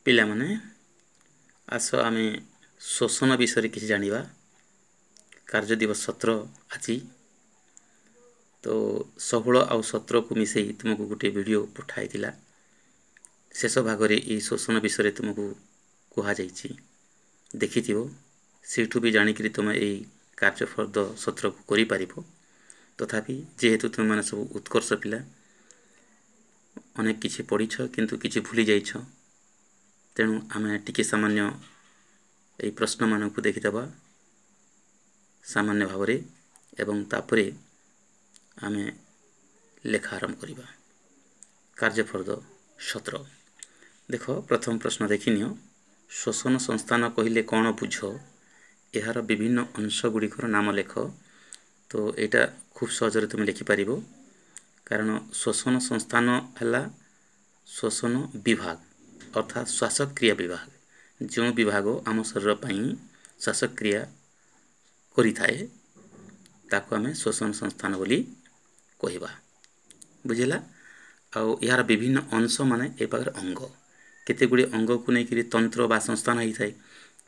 पिला माने आस आमे शोषण विषय किसी जानिबा। कार्य दिवस 17 आज तो 16 आउ 17 को मिसई तुमको गोटे वीडियो पठाई शेष भाग ये शोषण विषय तुमको कह देखि सेठू भी जानिक तुम यही कार्यफर्द 17 को करि तथापि जेहेतु तुम मैंने सब उत्कर्ष पिला अनेक किछि पढ़ीछ किंतु किछि भूली जाइछ तेणु आमे टिके सामान्य यही प्रश्न मानक देखिदबा सामान्य भाव एवं तापरे आमे लेखा आरंभ करिबा। कार्यफर्द 17 देख प्रथम प्रश्न देखिनियो शोषण संस्थान कहले कौन बुझ यार विभिन्न अंश गुड़िकर नाम लेख। तो यहाँ खूब सहजरे तुम लिखिपार कारण शोषण संस्थान है शोषण विभाग अर्थात श्वासक्रिया विभाग जो विभाग आम शरीर पर श्वासक्रिया करि थाए ताको आमे शोषण संस्थान बोली कहवा बुझेला। आउ यार विभिन्न अंश माने ए पाखर अंग केते गुडी अंग को लेकिन तंत्र बा संस्थान होई थाए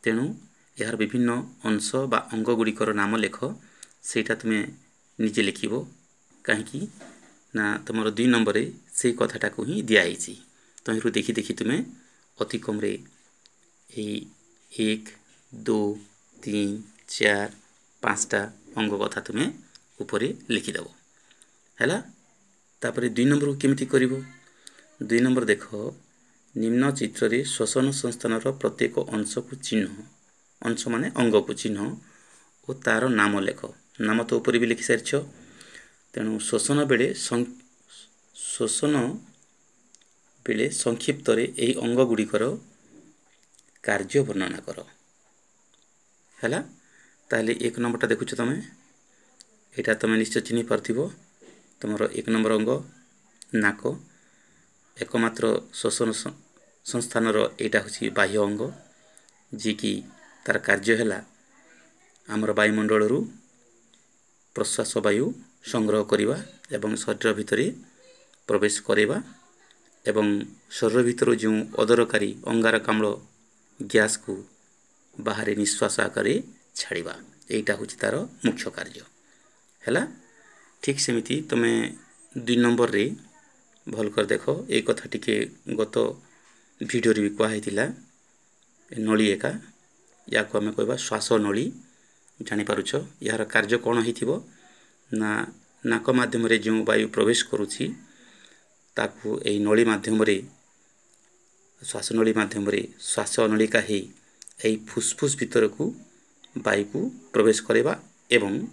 तेणु यार विभिन्न अंश बा अंग गुड़िकर नाम लेख सेटा तुम्हें निजे लिखिबो कहीं ना तुम 2 नंबर से कथाटा को ही दिखाई तहिरु देखि देखि तुम्हें अति कम 1 2 3 4 5टा अंग कथा तुम्हें ऊपर लिखिदेव है। तापर 2 नंबर को केमिति करिवो 2 नंबर देख निम्न चित्र रे श्वसन संस्थान प्रत्येक अंश को चिन्ह अंश माने अंग को चिन्ह और तार नाम लेख नाम तो ऊपर भी लिखि सारिछ तेणु शोषण बेले संक्षिप्त रे एही अंग गुड़िकर कार्य वर्णना कर है। ताहले 1 नंबरटा देखुछ तमे एटा तमे निश्चय चिन्हि पारथिबो तुमर 1 नंबर अंग नाक एकमात्र शोषण संस्थान एटा होछि बाह्य अंग जी की तार कार्य है आमर वायुमंडल प्रश्वास वायु संग्रह करवा एवं शरीर भितर प्रवेश करवा एवं शरीर भितर जो अदरकारी अंगारकाम्ल गैस को बाहर निश्वास आकार छाड़वा यहीटा हूँ तार मुख्य कार्य है। ठीक सेमिति तुम 2 नंबर रे भल कर देख ये कथा टिके गत वीडियो भी कहला नली एका या को आम कहवा श्वास नली जानीपारुछ यार कार्य कौन हो ना नाक माध्यम रे जो वायु प्रवेश करुछि ताकू एही नली माध्यम रे श्वास नली माध्यम रे श्वास नलिका हे एही फुसफुस भीतर को वायु को प्रवेश करवा एवं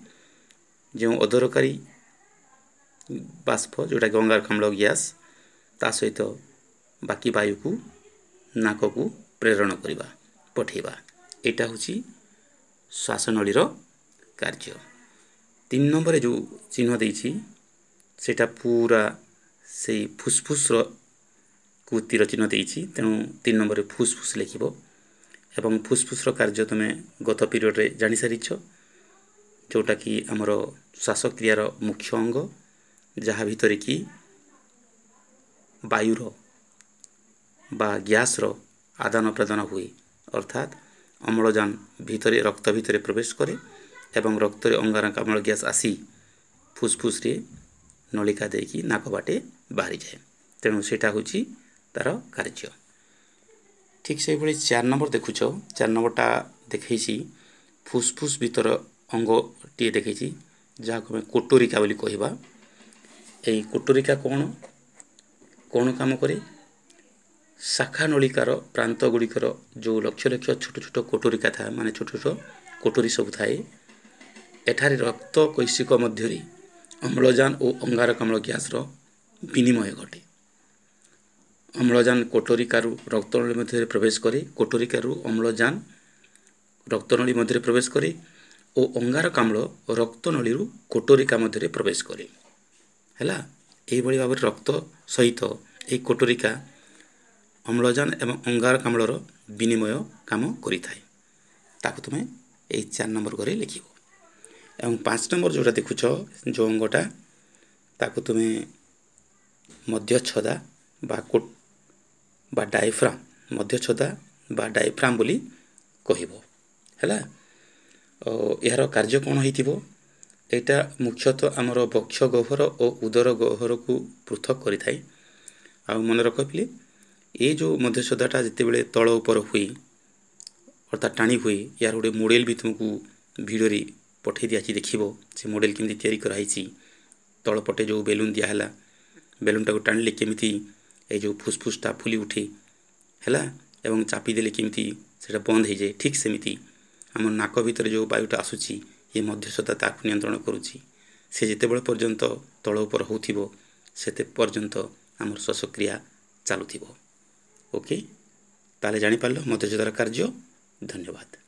जो अदरकारी बाष्प जोटा अंगारकाम्ल गैस ता सहित बाकी वायु को नाक को प्रेरण करवा पठेवा एटा होछि श्वास नलीर कार्य। 3 नंबर जो चिन्ह देछि सेटा पूरा से फुसफुस को तीर चिन्ह देछि तेणु 3 नंबर फुसफुस लिखिबो एवं फुसफुस कार्य तुम गत पीरियड रे जानि सारिछ जोटा कि हमर श्वासक्रियार मुख्य अंग जहाँ भीतर कि वायुर बा गैस रो आदान प्रदान हुए अर्थात अम्लजान भीतर रक्त भीतर प्रवेश करे एवं रक्त अंगारकाम्ल गैस आसी फुसफुस रे नलिका देकी नाक बाटे बाहरी जाए तेणु सेटा होछि तार कार्य। ठीक से भाई 4 नंबर देखुछ 4 नंबरटा देखैछि फुसफुस भीतर अंग टी देखैछि जहाँ को कोटरिका बोली कहवा यही कोटरिका कौन कौन काम करे शाखा नलिकार प्रांत गुड़िकर जो लक्ष लक्ष छोट छोट कोटरिका था माने छोट छोट कोटरी सब थाए एठारे रक्त कैशिक मध्य अम्लजान और अंगारकाम्ल गैस विनिमय घटे अम्लजान कोटरिकारु रक्तनली मध्य प्रवेश करे कोटरिकारु अम्लजान रक्तनली मध्य प्रवेश करे और अंगारकाम्ल रक्तनली कोटरिका मध्य प्रवेश करे हैला एही भली भाव रक्त सहित ए कोटरिका अम्लजान एवं अंगारकाम्लर विनिमय काम करि थाए ताकू तुम यही 4 नंबर घरे लिखिबो एवं 5 नंबर जोटा देखुछ जो अंगटा ताकू तुम मध्य छदा बा डायफ्राम ମଧ୍ୟଛଦା ବା ଡାଏଫ୍ରାମ୍ ବୋଲି କହିବ ହେଲା। ଏହାର କାର୍ଯ୍ୟ କ'ଣ ହେଇଥିବ? ଏଇଟା ମୁଖ୍ୟତଃ ଆମର ବକ୍ଷ ଗହ୍ୱର ଓ ଉଦର ଗହ୍ୱରକୁ ପୃଥକ କରିଥାଏ। ଆଉ ମନେ ରଖ ପିଲେ, ଏ ଯେଉଁ ମଧ୍ୟଛଦାଟା ଯେତେବେଳେ ତଳ ଉପର ହୁଏ ଅର୍ଥାତ୍ ଟାଣି ହୁଏ, ୟାର ଗୋଟେ ମଡ଼େଲ୍ ବି ତୁମକୁ ଭିଡ଼ିଓରେ ପଠାଇ ଦିଆଯାଇଛି, ଦେଖିବ ସେ ମଡ଼େଲ୍ କେମିତି ତିଆରି କରାହେଇଛି। ତଳପଟେ ଯେଉଁ ବେଲୁନ୍ ଦିଆହେଲା, ବେଲୁନ୍ଟାକୁ ଟାଣିଲେ କେମିତି ଏ ଯେଉଁ ଫୁସ୍ଫୁସ୍ଟା ଫୁଲି ଉଠେ ହେଲା, ଏବଂ ଚାପିଦେଲେ କେମିତି ସେଇଟା ବନ୍ଦ ହେଇଯାଏ। ଠିକ୍ ସେମିତି ଆମ ନାକ ଭିତରେ ଯେଉଁ ବାୟୁଟା ଆସୁଛି, ଏ ମଧ୍ୟଛଦା ତାକୁ ନିୟନ୍ତ୍ରଣ କରୁଛି। ସେ ଯେତେବେଳେ ପର୍ଯ୍ୟନ୍ତ ତଳ ଉପର ହେଉଥିବ ସେତେ ପର୍ଯ୍ୟନ୍ତ ଆମର ଶ୍ୱାସକ୍ରିୟା ଚାଲୁଥିବ। ଓକେ, ତାହେଲେ ଜାଣିପାରିଲ ମଧ୍ୟଛଦାର କାର୍ଯ୍ୟ। ଧନ୍ୟବାଦ।